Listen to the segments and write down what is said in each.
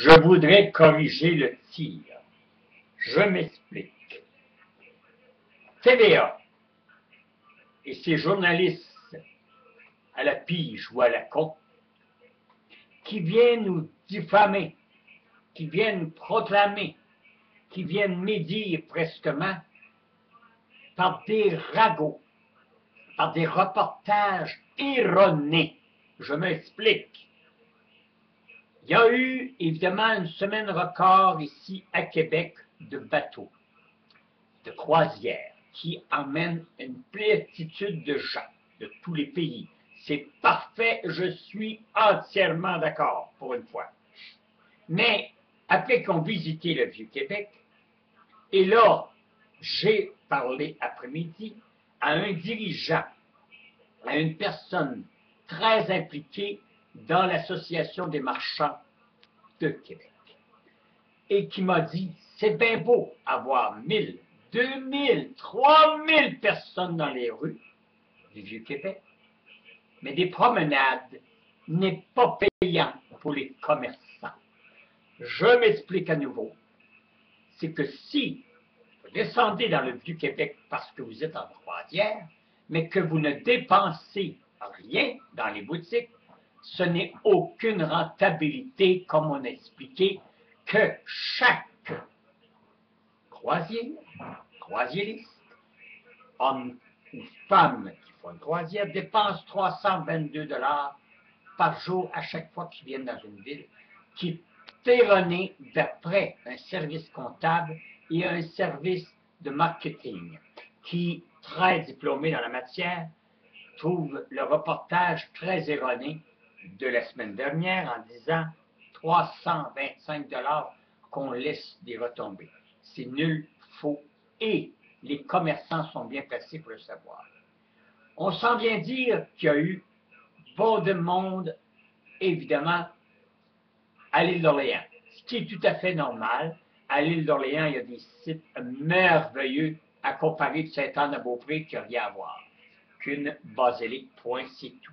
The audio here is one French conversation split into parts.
Je voudrais corriger le tir. Je m'explique. TVA et ces journalistes à la pige ou à la con qui viennent nous diffamer, qui viennent proclamer, qui viennent médire prestement par des ragots, par des reportages erronés. Je m'explique. Il y a eu évidemment une semaine record ici à Québec de bateaux, de croisières, qui emmènent une plénitude de gens de tous les pays. C'est parfait, je suis entièrement d'accord pour une fois. Mais après qu'on visitait le Vieux-Québec, et là, j'ai parlé après-midi à un dirigeant, à une personne très impliquée dans l'Association des marchands de Québec, et qui m'a dit, c'est bien beau avoir 1000, 2000, 3000 personnes dans les rues du Vieux-Québec, mais des promenades n'est pas payant pour les commerçants. Je m'explique à nouveau. C'est que si vous descendez dans le Vieux-Québec parce que vous êtes en croisière, mais que vous ne dépensez rien dans les boutiques, ce n'est aucune rentabilité, comme on a expliqué, que chaque croisiériste, homme ou femme qui font une croisière, dépense 322 $ par jour à chaque fois qu'ils viennent dans une ville, qui est erroné d'après un service comptable et un service de marketing qui, très diplômé dans la matière, trouve le reportage très erroné de la semaine dernière en disant 325 $ qu'on laisse des retombées. C'est nul, faux, et les commerçants sont bien placés pour le savoir. On sent bien dire qu'il y a eu bon de monde, évidemment, à l'île d'Orléans, ce qui est tout à fait normal. À l'île d'Orléans, il y a des sites merveilleux à comparer de Sainte-Anne-de-Beaupré qui n'a rien à voir qu'une basilique, point, c'est tout.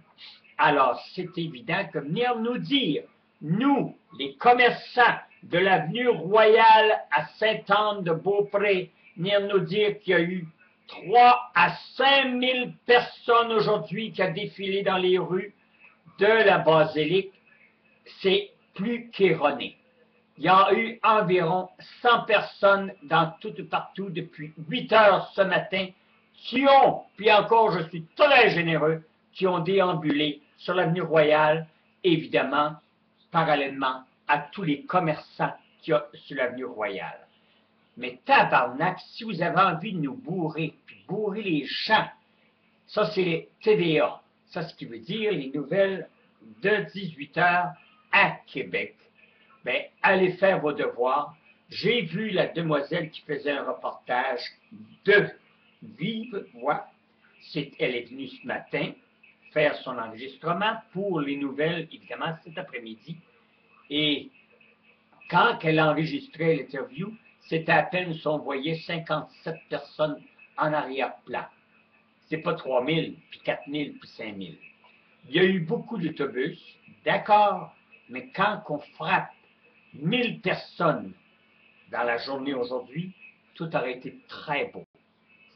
Alors, c'est évident que venir nous dire, nous, les commerçants de l'avenue Royale à Sainte-Anne-de-Beaupré, venir nous dire qu'il y a eu 3 à 5 000 personnes aujourd'hui qui ont défilé dans les rues de la basilique, c'est plus qu'erroné. Il y a eu environ 100 personnes dans tout et partout depuis 8 heures ce matin qui ont, puis encore je suis très généreux, qui ont déambulé sur l'avenue Royale, évidemment, parallèlement à tous les commerçants qu'il y a sur l'avenue Royale. Mais tabarnak, si vous avez envie de nous bourrer, puis bourrer les gens, ça c'est les TVA. Ça, ce qui veut dire les nouvelles de 18 heures à Québec. Bien, allez faire vos devoirs. J'ai vu la demoiselle qui faisait un reportage de vive voix. Elle est venue ce matin faire son enregistrement pour les nouvelles, évidemment, cet après-midi. Et quand elle enregistrait l'interview, c'était à peine si on voyait 57 personnes en arrière-plan. C'est pas 3000, puis 4000, puis 5000. Il y a eu beaucoup d'autobus, d'accord, mais quand on frappe 1000 personnes dans la journée aujourd'hui, tout aurait été très beau.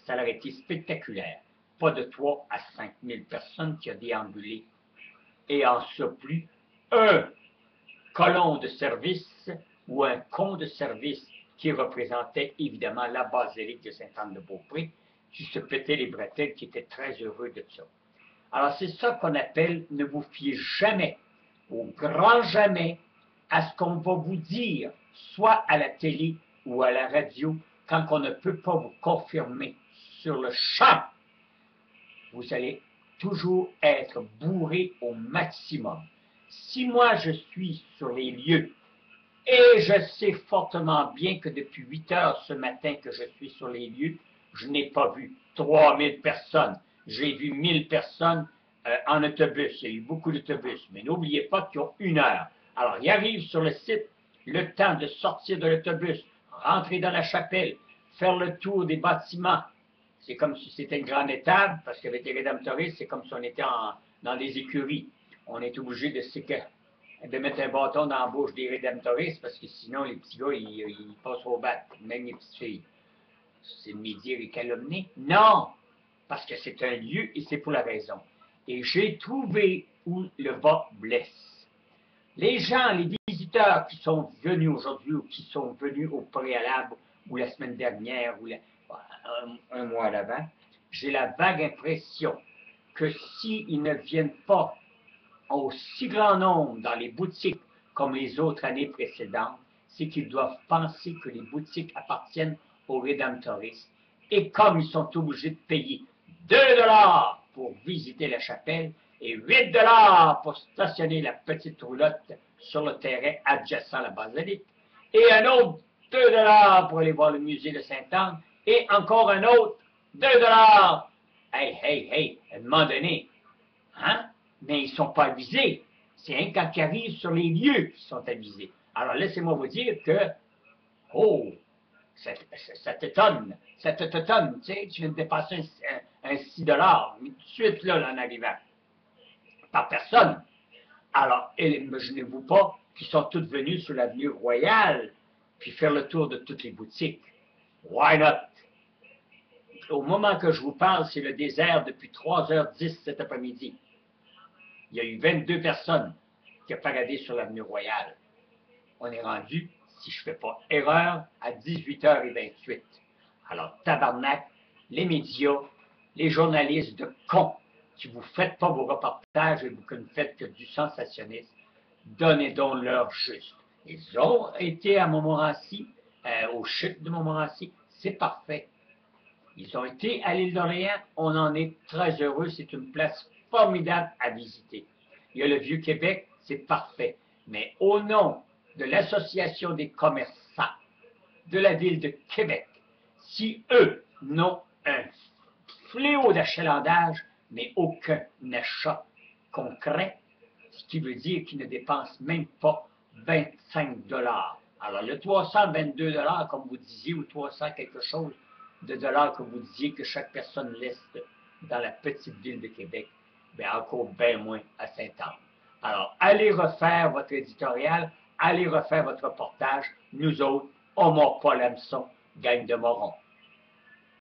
Ça aurait été spectaculaire. Pas de 3 à 5 000 personnes qui ont déambulé. Et en surplus, un colon de service ou un con de service qui représentait évidemment la basilique de Sainte-Anne-de-Beaupré, qui se pétait les bretelles, qui était très heureux de ça. Alors c'est ça qu'on appelle ne vous fiez jamais, au grand jamais, à ce qu'on va vous dire, soit à la télé ou à la radio, quand on ne peut pas vous confirmer sur le champ. Vous allez toujours être bourré au maximum. Si moi je suis sur les lieux, et je sais fortement bien que depuis 8 heures ce matin que je suis sur les lieux, je n'ai pas vu 3000 personnes. J'ai vu 1000 personnes en autobus. Il y a eu beaucoup d'autobus. Mais n'oubliez pas qu'ils ont 1 heure. Alors, ils arrivent sur le site, le temps de sortir de l'autobus, rentrer dans la chapelle, faire le tour des bâtiments. C'est comme si c'était une grande étable, parce qu'avec les rédemptoristes, c'est comme si on était dans des écuries. On est obligé de de mettre un bâton dans la bouche des rédemptoristes, parce que sinon, les petits gars, ils passent au bat, même les petites filles. C'est médire et calomnie? Non! Parce que c'est un lieu et c'est pour la raison. Et j'ai trouvé où le bas blesse. Les gens, les visiteurs qui sont venus aujourd'hui ou qui sont venus au préalable ou la semaine dernière ou un mois d'avant, j'ai la vague impression que s'ils ne viennent pas en si grand nombre dans les boutiques comme les autres années précédentes, c'est qu'ils doivent penser que les boutiques appartiennent aux rédemptoristes. Et comme ils sont obligés de payer 2 $ pour visiter la chapelle et 8 $ pour stationner la petite roulotte sur le terrain adjacent à la basilique, et un autre 2 $ pour aller voir le musée de Sainte-Anne, et encore un autre 2 $. Hey, hey, hey, à un moment donné, hein? Mais ils ne sont pas avisés. C'est un quand ils arrivent sur les lieux qu'ils sont avisés. Alors laissez-moi vous dire que, oh, ça t'étonne, tu sais, tu viens de dépasser un 6 $ mais tout de suite là, en arrivant, par personne. Alors, imaginez-vous pas qu'ils sont tous venus sur l'avenue Royale, puis faire le tour de toutes les boutiques. Why not? Au moment que je vous parle, c'est le désert depuis 3h10 cet après-midi. Il y a eu 22 personnes qui ont paradé sur l'avenue Royale. On est rendu, si je ne fais pas erreur, à 18h28. Alors, tabarnak, les médias, les journalistes de cons, qui vous faites pas vos reportages et vous ne faites que du sensationniste, donnez donc leur juste. Ils ont été à Montmorency, au chute de Montmorency, c'est parfait. Ils ont été à l'île d'Orléans, on en est très heureux, c'est une place formidable à visiter. Il y a le Vieux-Québec, c'est parfait. Mais au nom de l'Association des commerçants de la ville de Québec, si eux n'ont un fléau d'achalandage, mais aucun achat concret, ce qui veut dire qu'ils ne dépensent même pas 25 $. Alors le 322 $, comme vous disiez, ou 300 quelque chose de dollars que vous disiez que chaque personne laisse dans la petite ville de Québec, bien encore bien moins à Sainte-Anne. Alors, allez refaire votre éditorial, allez refaire votre reportage. Nous autres, on ne mord pas l'hameçon, gang de morons.